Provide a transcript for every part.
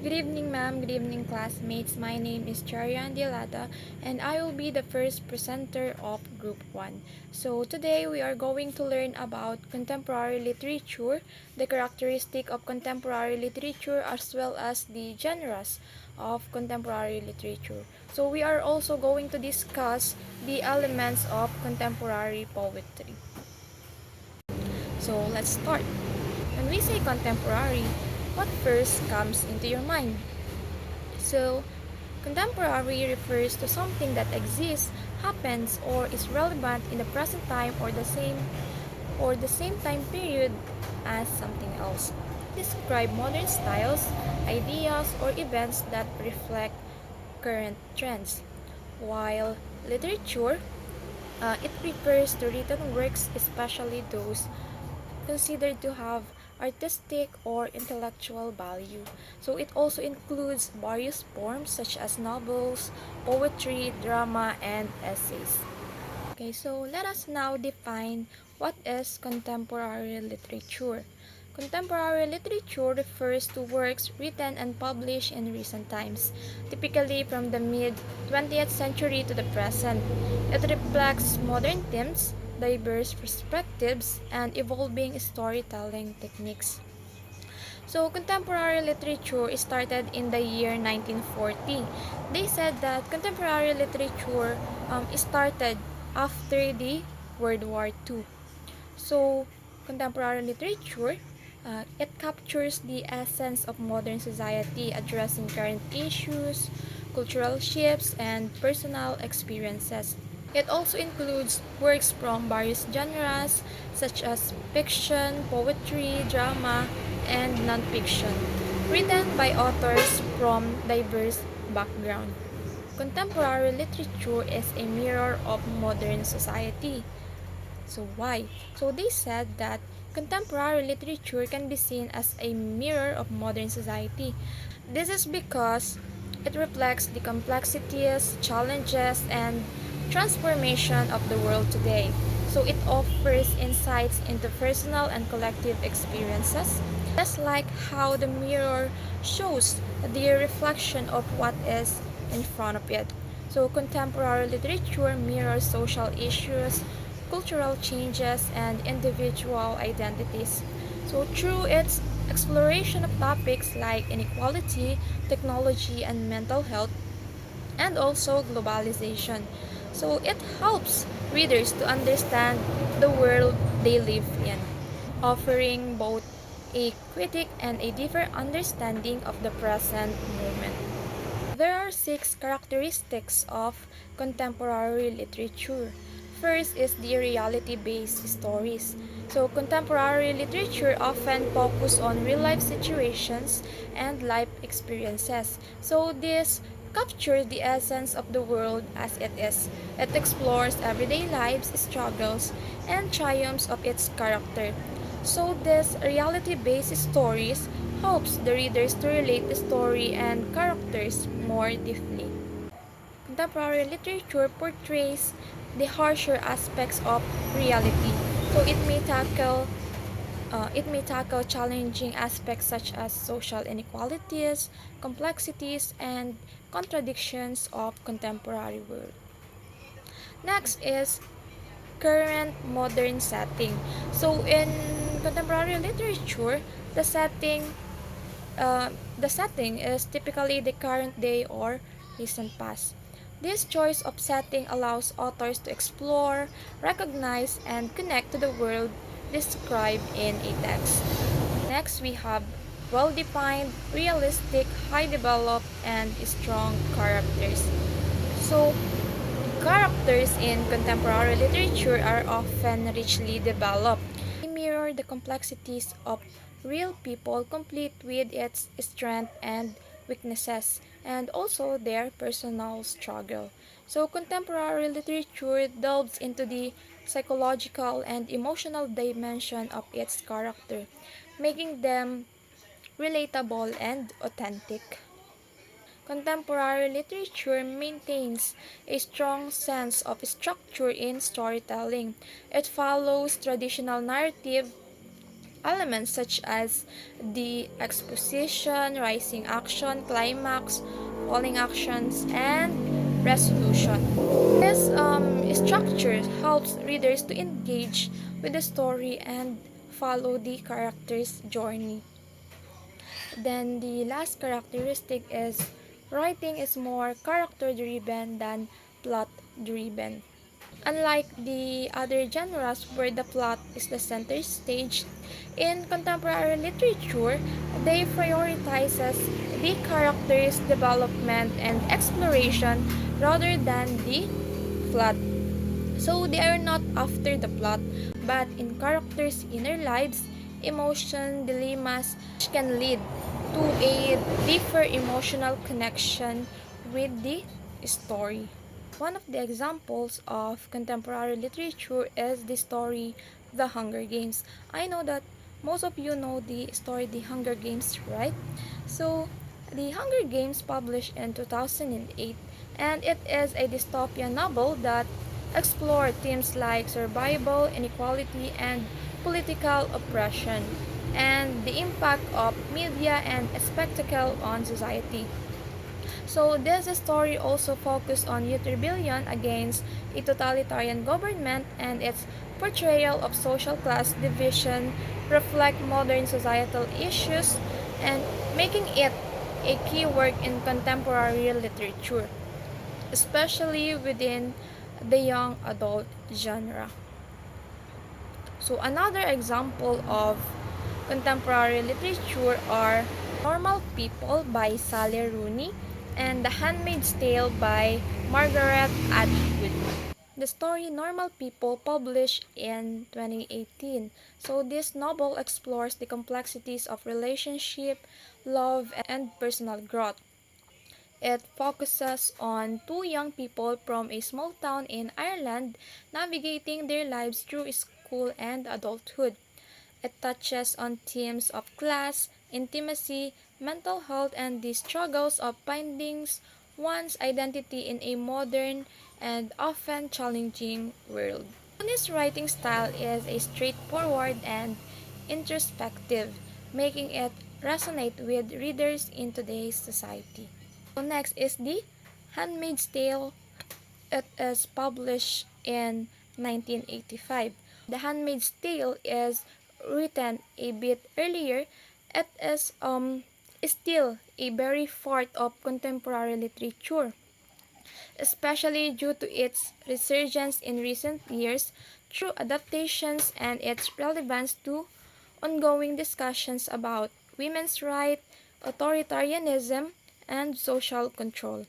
Good evening, ma'am. Good evening, classmates. My name is Charian Dilata, and I will be the first presenter of Group 1. So, today we are going to learn about contemporary literature, the characteristic of contemporary literature, as well as the genres of contemporary literature. So, we are also going to discuss the elements of contemporary poetry. So, let's start. When we say contemporary, what first comes into your mind? So, contemporary refers to something that exists, happens, or is relevant in the present time or the same time period as something else. Describe modern styles, ideas, or events that reflect current trends. While literature, it refers to written works, especially those considered to have artistic or intellectual value. So it also includes various forms such as novels, poetry, drama, and essays. Okay, so let us now define what is contemporary literature. Contemporary literature refers to works written and published in recent times, typically from the mid 20th century to the present. It reflects modern themes, diverse perspectives, and evolving storytelling techniques. So, contemporary literature started in the year 1940. They said that contemporary literature started after the World War II. So, contemporary literature, it captures the essence of modern society, addressing current issues, cultural shifts, and personal experiences. It also includes works from various genres such as fiction, poetry, drama, and nonfiction, written by authors from diverse backgrounds. Contemporary literature is a mirror of modern society. So why? So they said that contemporary literature can be seen as a mirror of modern society. This is because it reflects the complexities, challenges, and transformation of the world today. So it offers insights into personal and collective experiences, just like how the mirror shows the reflection of what is in front of it. So contemporary literature mirrors social issues, cultural changes, and individual identities. So through its exploration of topics like inequality, technology, and mental health, and also globalization. So it helps readers to understand the world they live in, offering both a critic and a deeper understanding of the present moment. There are six characteristics of contemporary literature. First is the reality-based stories. So contemporary literature often focus on real-life situations and life experiences. So this captures the essence of the world as it is. It explores everyday lives, struggles, and triumphs of its character. So these reality-based stories helps the readers to relate the story and characters more deeply. Contemporary literature portrays the harsher aspects of reality. So it may tackle challenging aspects such as social inequalities, complexities, and contradictions of contemporary world. Next is current modern setting. So in contemporary literature, the setting the setting is typically the current day or recent past. This choice of setting allows authors to explore, recognize, and connect to the world described in a text. Next, we have well-defined, realistic, high-developed, and strong characters. So, characters in contemporary literature are often richly developed. They mirror the complexities of real people, complete with its strength and weaknesses, and also their personal struggle. So, contemporary literature delves into the psychological and emotional dimension of its character, making them relatable and authentic. Contemporary literature maintains a strong sense of structure in storytelling. It follows traditional narrative elements such as the exposition, rising action, climax, falling actions, and resolution. This structure helps readers to engage with the story and follow the character's journey. Then the last characteristic is writing is more character driven than plot driven. Unlike the other genres where the plot is the center stage, in contemporary literature, they prioritizes the character's development and exploration rather than the plot. So they are not after the plot, but in characters' inner lives, emotion, dilemmas, which can lead to a deeper emotional connection with the story. One of the examples of contemporary literature is the story The Hunger Games. I know that most of you know the story The Hunger Games, right? So, The Hunger Games published in 2008, and it is a dystopian novel that explored themes like survival, inequality, and political oppression, and the impact of media and spectacle on society. So this story also focused on youth rebellion against a totalitarian government, and its portrayal of social class division reflect modern societal issues and making it a key work in contemporary literature, especially within the young adult genre. So another example of contemporary literature are Normal People by Sally Rooney and The Handmaid's Tale by Margaret Atwood. The story Normal People published in 2018. So this novel explores the complexities of relationship, love, and personal growth. It focuses on two young people from a small town in Ireland navigating their lives through school and adulthood. It touches on themes of class, intimacy, mental health, and the struggles of finding one's identity in a modern and often challenging world. His writing style is a straightforward and introspective, making it resonate with readers in today's society. So next is The Handmaid's Tale. It is published in 1985. The Handmaid's Tale is written a bit earlier. It is still a very part of contemporary literature, especially due to its resurgence in recent years through adaptations and its relevance to ongoing discussions about women's rights, authoritarianism, and social control.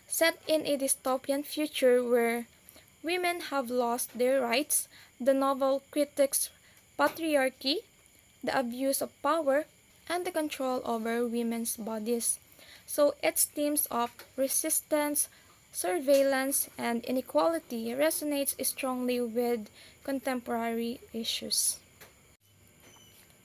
Set in a dystopian future where women have lost their rights, the novel critiques patriarchy, the abuse of power, and the control over women's bodies. So its themes of resistance, surveillance, and inequality resonates strongly with contemporary issues.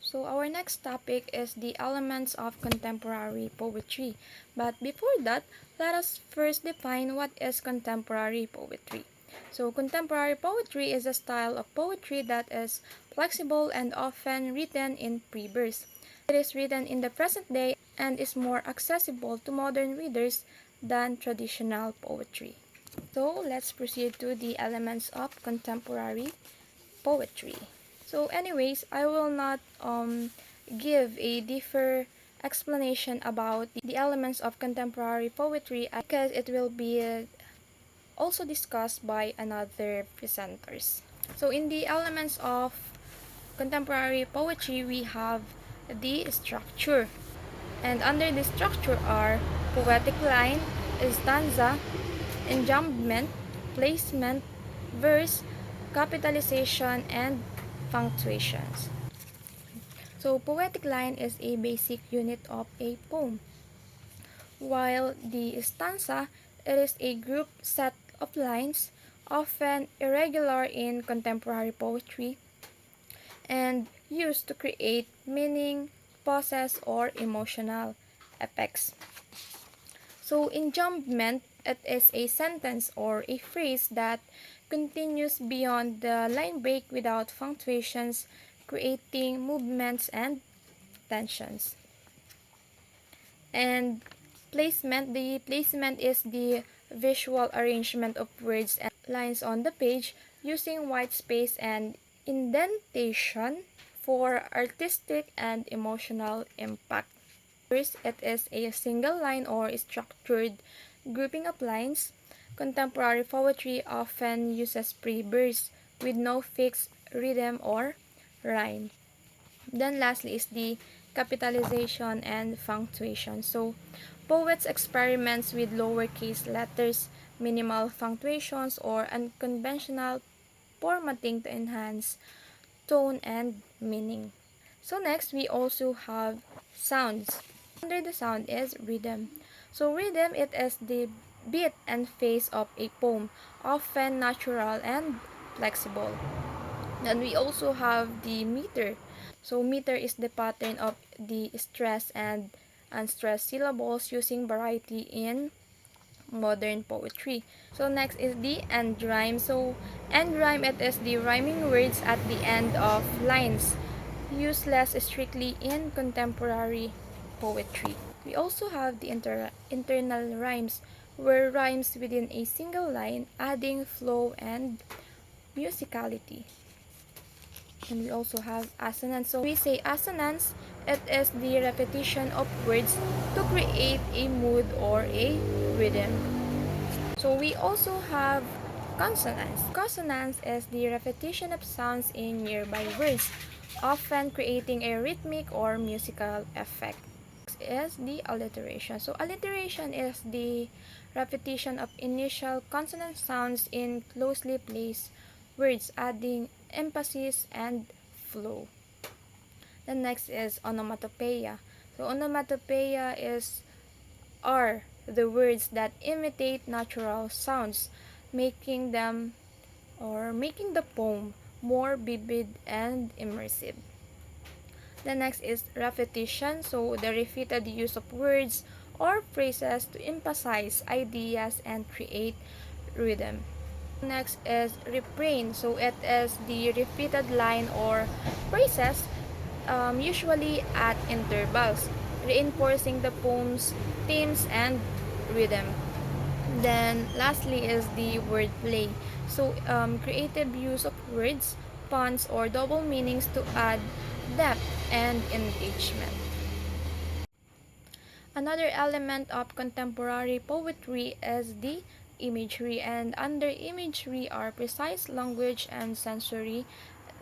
So our next topic is the elements of contemporary poetry. But before that, let us first define what is contemporary poetry. So contemporary poetry is a style of poetry that is flexible and often written in pre-verse. It is written in the present day and is more accessible to modern readers than traditional poetry. So let's proceed to the elements of contemporary poetry. So anyways, I will not give a deeper explanation about the elements of contemporary poetry because it will be also discussed by another presenters. So in the elements of contemporary poetry, we have the structure. And under the structure are poetic line, stanza, enjambment, placement, verse, capitalization, and punctuations. So poetic line is a basic unit of a poem, while the stanza it is a group set of lines, often irregular in contemporary poetry, and used to create meaning, pauses, or emotional effects. So enjambment, it is a sentence or a phrase that continues beyond the line break without punctuations, creating movements and tensions. And the placement is the visual arrangement of words and lines on the page using white space and indentation for artistic and emotional impact. First, it is a single line or structured grouping of lines. Contemporary poetry often uses pre-verse with no fixed rhythm or rhyme. Then lastly is the capitalization and punctuation. So, poets experiments with lowercase letters, minimal punctuations, or unconventional formatting to enhance tone and meaning. So next, we also have sounds. Under the sound is rhythm. So rhythm, it is the beat and phase of a poem, often natural and flexible. Then we also have the meter. So meter is the pattern of the stressed and unstressed syllables using variety in modern poetry. So next is the end rhyme. So end rhyme, it is the rhyming words at the end of lines, used less strictly in contemporary poetry. We also have the internal rhymes, where rhymes within a single line, adding flow and musicality. And we also have assonance. So we say assonance, it is the repetition of words to create a mood or a rhythm. So we also have consonance. Consonance is the repetition of sounds in nearby words, often creating a rhythmic or musical effect. Next is the alliteration. So alliteration is the repetition of initial consonant sounds in closely placed words, adding emphasis and flow. The next is onomatopoeia. So onomatopoeia are the words that imitate natural sounds, making them or making the poem more vivid and immersive. The next is repetition, so the repeated use of words or phrases to emphasize ideas and create rhythm. Next is refrain, so it is the repeated line or phrases, usually at intervals, reinforcing the poem's themes and rhythm. Then lastly is the wordplay. So creative use of words, puns, or double meanings to add depth and engagement. Another element of contemporary poetry is the imagery, and under imagery are precise language and sensory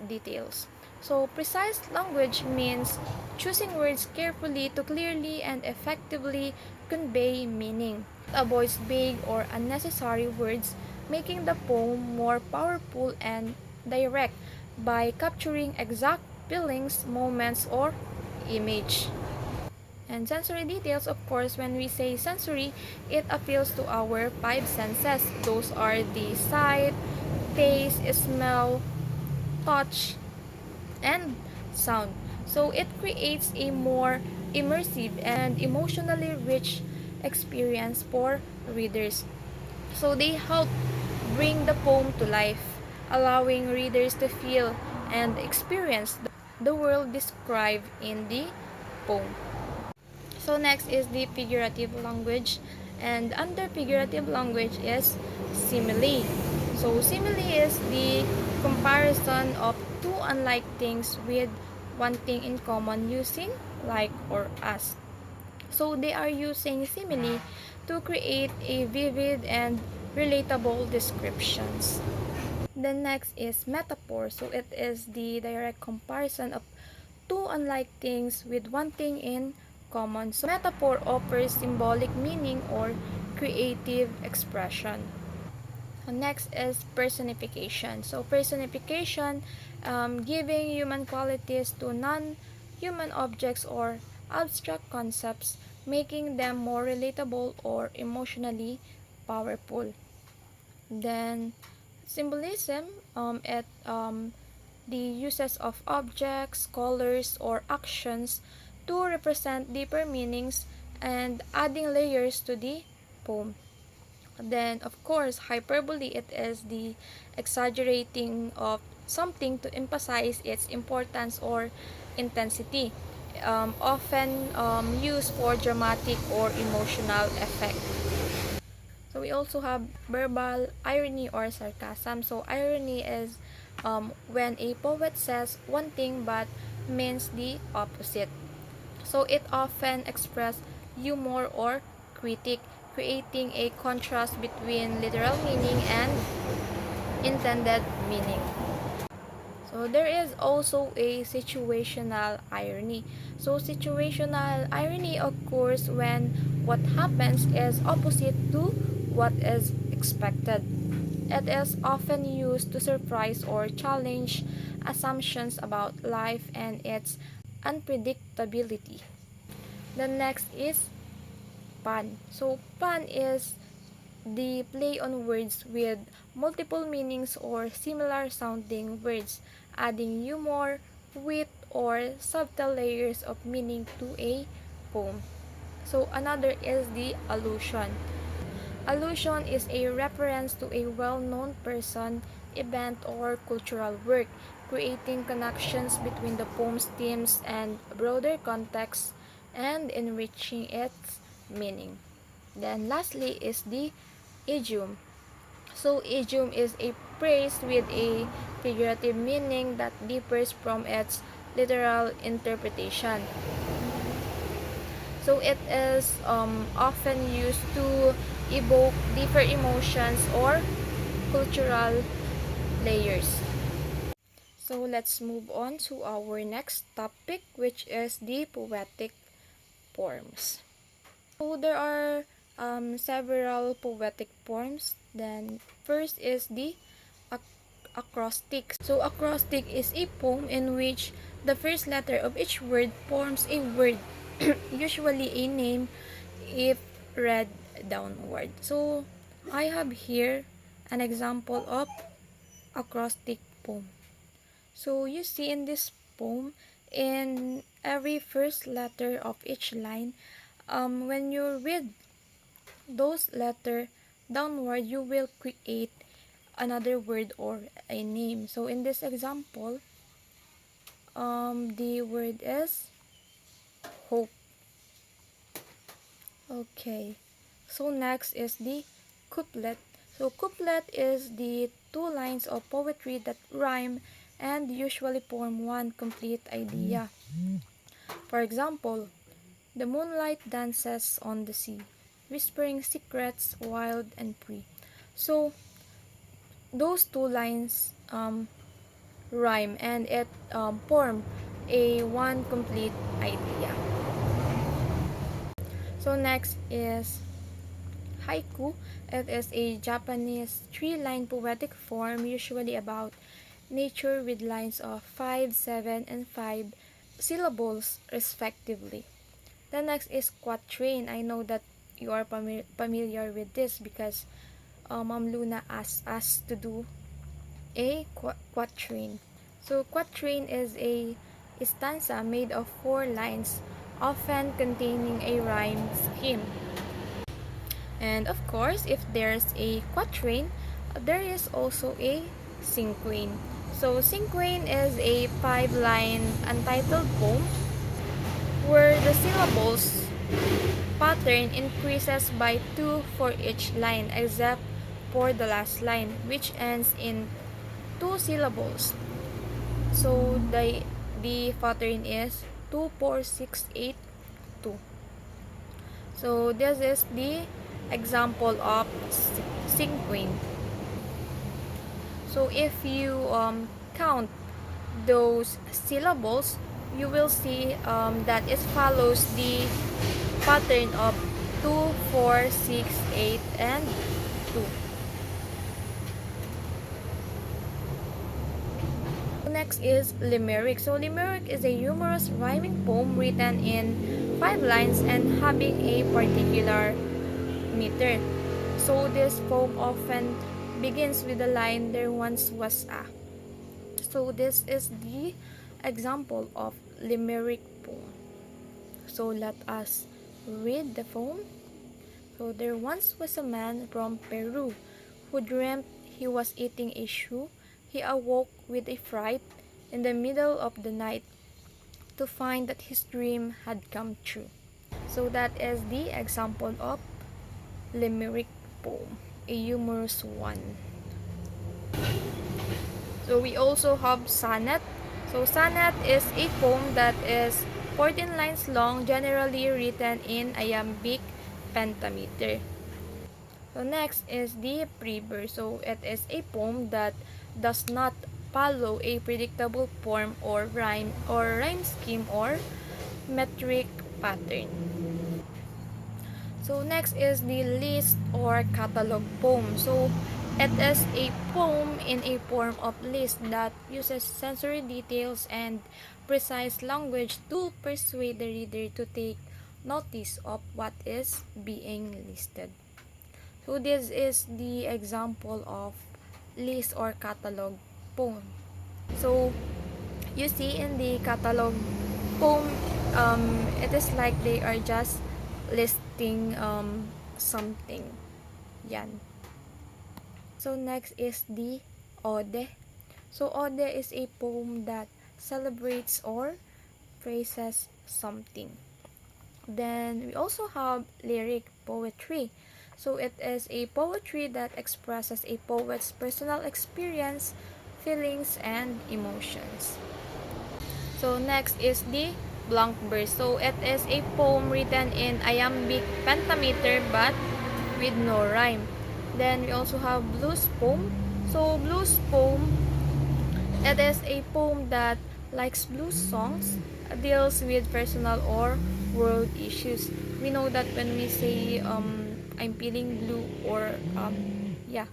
details. So precise language means choosing words carefully to clearly and effectively convey meaning. It avoids vague or unnecessary words, making the poem more powerful and direct by capturing exact feelings, moments, or image. And sensory details, of course, when we say sensory, it appeals to our five senses. Those are the sight, taste, smell, touch, and sound. So it creates a more immersive and emotionally rich experience for readers. So they help bring the poem to life, allowing readers to feel and experience the world described in the poem. So next is the figurative language, and under figurative language is simile. So simile is the comparison of two unlike things with one thing in common using like or as. So they are using simile to create a vivid and relatable descriptions. The next is metaphor. So it is the direct comparison of two unlike things with one thing in common. So metaphor offers symbolic meaning or creative expression. Next is personification. So personification, giving human qualities to non-human objects or abstract concepts, making them more relatable or emotionally powerful. Then symbolism, the uses of objects, colors, or actions to represent deeper meanings and adding layers to the poem. Then, of course, hyperbole, it is the exaggerating of something to emphasize its importance or intensity, often used for dramatic or emotional effect. So we also have verbal irony or sarcasm. So irony is when a poet says one thing but means the opposite. So it often expresses humor or critique, creating a contrast between literal meaning and intended meaning. So there is also a situational irony. So situational irony occurs when what happens is opposite to what is expected. It is often used to surprise or challenge assumptions about life and its unpredictability. The next is pun. So pun is the play on words with multiple meanings or similar sounding words, adding humor, wit, or subtle layers of meaning to a poem. So another is the allusion. Allusion is a reference to a well-known person, event, or cultural work, creating connections between the poem's themes and broader context and enriching its meaning. Then lastly is the idiom. So idiom is a phrase with a figurative meaning that differs from its literal interpretation. So it is often used to evoke deeper emotions or cultural layers. So let's move on to our next topic, which is the poetic forms. So there are several poetic forms. Then first is the acrostic. So acrostic is a poem in which the first letter of each word forms a word, usually a name if read downward. So I have here an example of acrostic poem. So you see in this poem, in every first letter of each line, when you read those letter downward, you will create another word or a name. So in this example, the word is hope. Okay. So next is the couplet. So couplet is the two lines of poetry that rhyme and usually form one complete idea. For example, the moonlight dances on the sea, whispering secrets wild and free. So those two lines rhyme and it form a one complete idea. So next is haiku. It is a Japanese three-line poetic form usually about nature with lines of 5, 7, and 5 syllables respectively. The next is quatrain. I know that you are familiar with this because Ma'am Luna asked us to do a quatrain. So quatrain is a stanza made of 4 lines, often containing a rhyme scheme. And of course, if there's a quatrain, there is also a cinquain. So cinquain is a 5-line untitled poem where the syllables pattern increases by 2 for each line except for the last line, which ends in 2 syllables. So the pattern is 2 4 6 8 2. So this is the example of cinquain. So if you count those syllables, you will see that it follows the pattern of 2 4 6 8 and 2. Next is limerick. So limerick is a humorous rhyming poem written in 5 lines and having a particular meter. So this poem often begins with the line "There once was a." So this is the example of limerick poem. So let us read the poem. So there once was a man from Peru who dreamt he was eating a shoe. he awoke with a fright in the middle of the night to find that his dream had come true. So that is the example of limerick poem, a humorous one. So we also have sonnet. So sonnet is a poem that is 14 lines long, generally written in iambic pentameter. So next is the pre-verse. So it is a poem that does not follow a predictable form or rhyme scheme or metric pattern. So next is the list or catalog poem. So it is a poem in a form of list that uses sensory details and precise language to persuade the reader to take notice of what is being listed. So this is the example of list or catalog poem. So you see in the catalog poem, it is like they are just listing something. Yan. So next is the ode. So ode is a poem that celebrates or praises something. Then we also have lyric poetry. So it is a poetry that expresses a poet's personal experience, feelings, and emotions. So next is the blank verse. So it is a poem written in iambic pentameter but with no rhyme. Then we also have blues poem. So blues poem, it is a poem that, like blues songs, deals with personal or world issues. We know that when we say I'm feeling blue or yeah,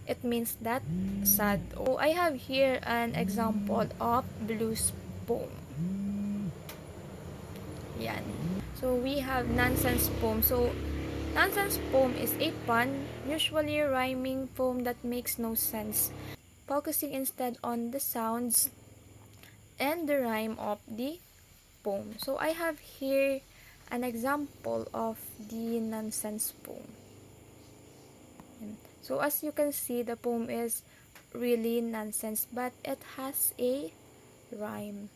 it means that sad. So I have here an example of blues poem. Yan. So we have nonsense poem. So nonsense poem is a pun, usually a rhyming poem that makes no sense, focusing instead on the sounds and the rhyme of the poem. So I have here an example of the nonsense poem. So as you can see, the poem is really nonsense, but it has a rhyme.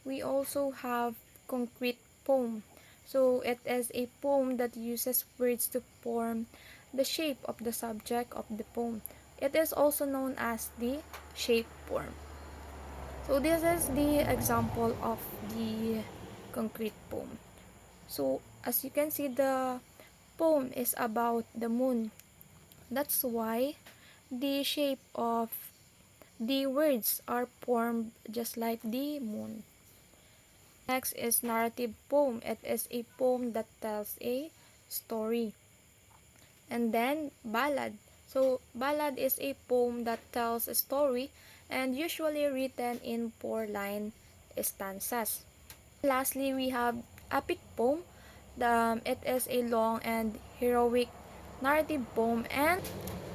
We also have concrete poem. So it is a poem that uses words to form the shape of the subject of the poem. It is also known as the shape form. So this is the example of the concrete poem. So as you can see, the poem is about the moon. That's why the shape of the words are formed just like the moon. Next is narrative poem. It is a poem that tells a story. And then ballad. So ballad is a poem that tells a story and usually written in 4-line stanzas. Lastly, we have epic poem. It is a long and heroic narrative poem. And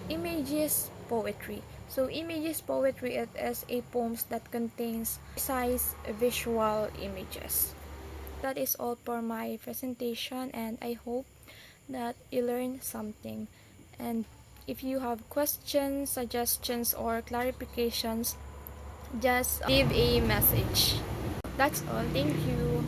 images poetry. So images poetry, it is a poems that contains precise visual images. That is all for my presentation, and I hope that you learned something. And if you have questions, suggestions, or clarifications, just leave a message. That's all. Thank you.